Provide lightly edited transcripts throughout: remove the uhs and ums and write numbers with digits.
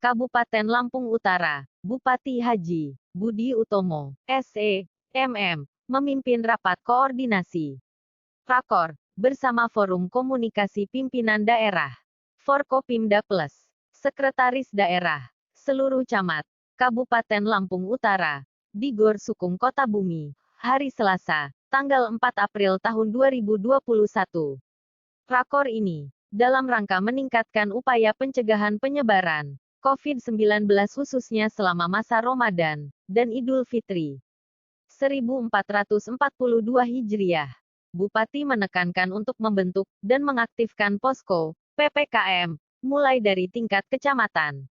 Kabupaten Lampung Utara, Bupati Haji Budi Utomo, SE, MM, memimpin rapat koordinasi Rakor, bersama Forum Komunikasi Pimpinan Daerah, Forkopimda Plus, Sekretaris Daerah, seluruh camat, Kabupaten Lampung Utara, di Gor Sukung Kota Bumi, hari Selasa, tanggal 4 April tahun 2021. Rakor ini, dalam rangka meningkatkan upaya pencegahan penyebaran COVID-19 khususnya selama masa Ramadan dan Idul Fitri 1442 Hijriah. Bupati menekankan untuk membentuk dan mengaktifkan posko PPKM mulai dari tingkat kecamatan,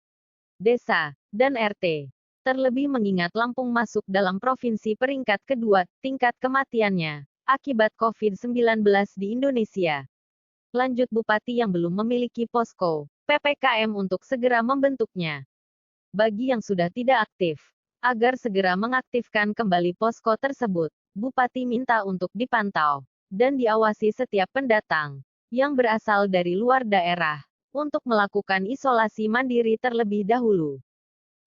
desa, dan RT. Terlebih mengingat Lampung masuk dalam provinsi peringkat kedua tingkat kematiannya akibat COVID-19 di Indonesia. Lanjut Bupati yang belum memiliki posko PPKM untuk segera membentuknya. Bagi yang sudah tidak aktif, agar segera mengaktifkan kembali posko tersebut, Bupati minta untuk dipantau dan diawasi setiap pendatang yang berasal dari luar daerah untuk melakukan isolasi mandiri terlebih dahulu.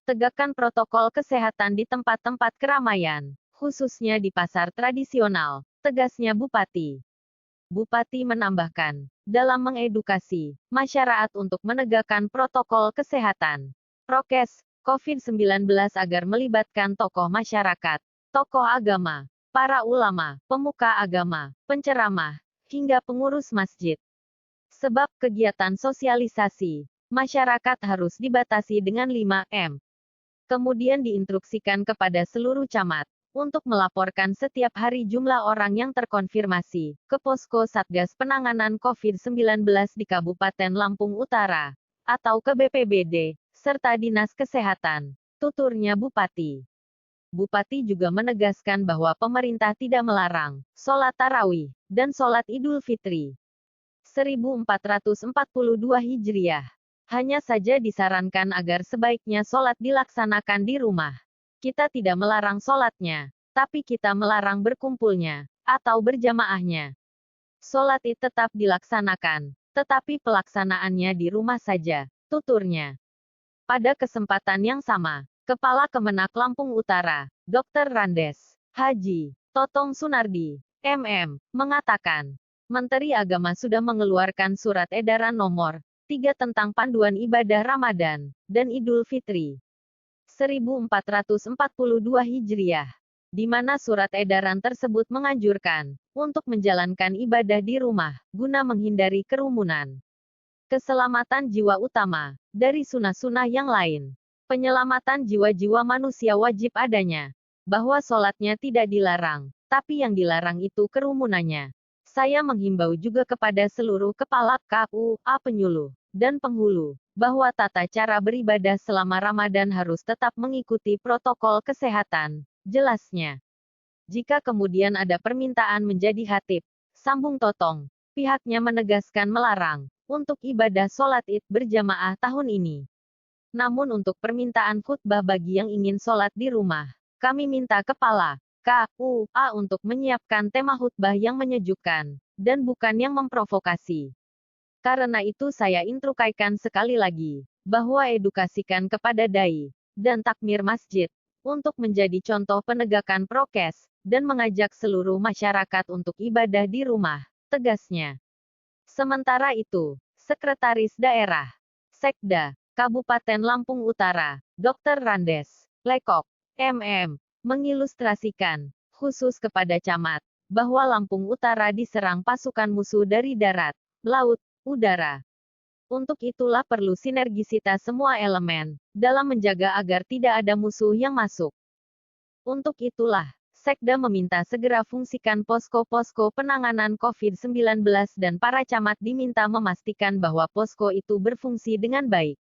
Tegakkan protokol kesehatan di tempat-tempat keramaian, khususnya di pasar tradisional, tegasnya Bupati. Bupati menambahkan, dalam mengedukasi masyarakat untuk menegakkan protokol kesehatan prokes COVID-19 agar melibatkan tokoh masyarakat, tokoh agama, para ulama, pemuka agama, penceramah, hingga pengurus masjid. Sebab kegiatan sosialisasi masyarakat harus dibatasi dengan 5M. Kemudian diinstruksikan kepada seluruh camat untuk melaporkan setiap hari jumlah orang yang terkonfirmasi ke posko Satgas Penanganan COVID-19 di Kabupaten Lampung Utara atau ke BPBD serta Dinas Kesehatan, tuturnya Bupati. Bupati juga menegaskan bahwa pemerintah tidak melarang sholat tarawih dan sholat Idul Fitri 1442 Hijriah. Hanya saja disarankan agar sebaiknya sholat dilaksanakan di rumah. Kita tidak melarang sholatnya, tapi kita melarang berkumpulnya, atau berjamaahnya. Sholat Id tetap dilaksanakan, tetapi pelaksanaannya di rumah saja, tuturnya. Pada kesempatan yang sama, Kepala Kemenak Lampung Utara, Dr. Randes Haji Totong Sunardi, MM, mengatakan, Menteri Agama sudah mengeluarkan surat edaran nomor 3 tentang panduan ibadah Ramadan dan Idul Fitri 1442 Hijriah, di mana surat edaran tersebut menganjurkan untuk menjalankan ibadah di rumah, guna menghindari kerumunan. Keselamatan jiwa utama dari sunah-sunah yang lain. Penyelamatan jiwa-jiwa manusia wajib adanya, bahwa sholatnya tidak dilarang, tapi yang dilarang itu kerumunannya. Saya menghimbau juga kepada seluruh kepala KUA penyuluh dan penghulu, bahwa tata cara beribadah selama Ramadan harus tetap mengikuti protokol kesehatan, jelasnya. Jika kemudian ada permintaan menjadi khatib, sambung Totong, pihaknya menegaskan melarang untuk ibadah sholat Id berjamaah tahun ini. Namun untuk permintaan khutbah bagi yang ingin sholat di rumah, kami minta kepala KUA untuk menyiapkan tema khutbah yang menyejukkan, dan bukan yang memprovokasi. Karena itu saya instrukasikan sekali lagi, bahwa edukasikan kepada dai dan takmir masjid, untuk menjadi contoh penegakan prokes, dan mengajak seluruh masyarakat untuk ibadah di rumah, tegasnya. Sementara itu, Sekretaris Daerah, Sekda, Kabupaten Lampung Utara, Dr. Randes Lekok, MM, mengilustrasikan, khusus kepada camat, bahwa Lampung Utara diserang pasukan musuh dari darat, laut, udara. Untuk itulah perlu sinergisitas semua elemen, dalam menjaga agar tidak ada musuh yang masuk. Untuk itulah, Sekda meminta segera fungsikan posko-posko penanganan COVID-19 dan para camat diminta memastikan bahwa posko itu berfungsi dengan baik.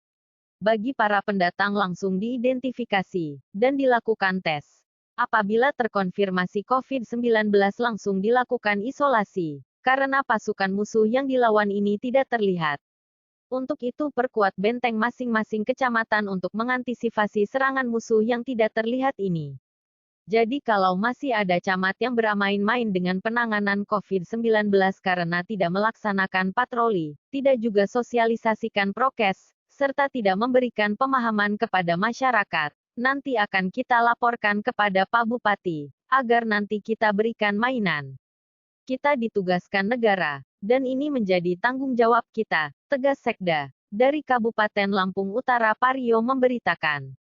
Bagi para pendatang langsung diidentifikasi, dan dilakukan tes. Apabila terkonfirmasi COVID-19 langsung dilakukan isolasi, karena pasukan musuh yang dilawan ini tidak terlihat. Untuk itu perkuat benteng masing-masing kecamatan untuk mengantisipasi serangan musuh yang tidak terlihat ini. Jadi kalau masih ada camat yang bermain-main dengan penanganan COVID-19 karena tidak melaksanakan patroli, tidak juga sosialisasikan prokes, serta tidak memberikan pemahaman kepada masyarakat, nanti akan kita laporkan kepada Pak Bupati, agar nanti kita berikan mainan. Kita ditugaskan negara, dan ini menjadi tanggung jawab kita, tegas Sekda. Dari Kabupaten Lampung Utara Pario memberitakan.